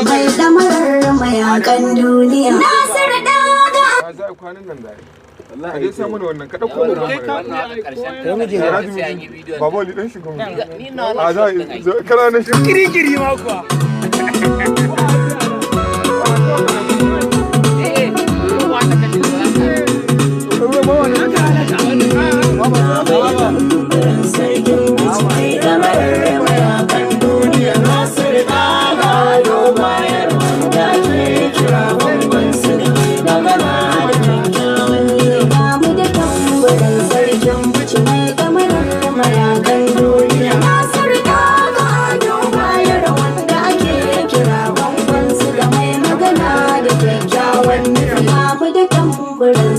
mai damarar mayakan duniya. Nasiru daga za a kwanan nan da wallahi dai samu da wannan ka dauko mu kai babo li dan shigo ni na a za kana na shi kirikiri ma kuwa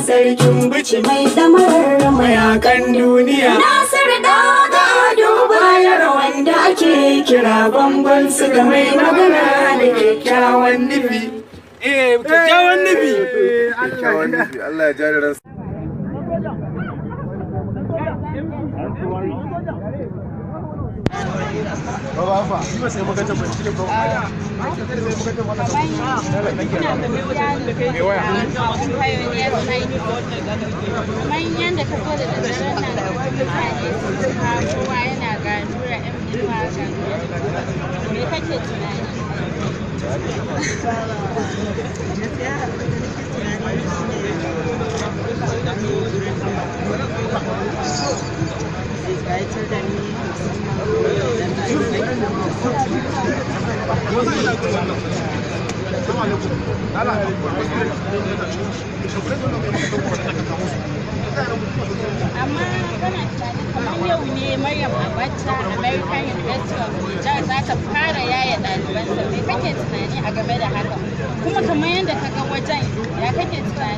sarkin bichi mai damarar mayakan duniya. Nasiru daga ado bayar wanda ake kira bamban su da mai magana da kyakkyawan nufi. kyakkyawan nufi Allah ya jare ransa. Baba fa, shi ba sai magana ba shi ba. Manyan da ka zo da daren nan mutane su kowa yana ga NURA M INUWA kan me kake tunani? Amma kana tunanin kamar yau ne Maryam Abacha American University of Niger za ta fara yaya ɗalibansa, me kake tunani a game da haka? Kuma kamar yadda ka ga wajen ya kake tunani?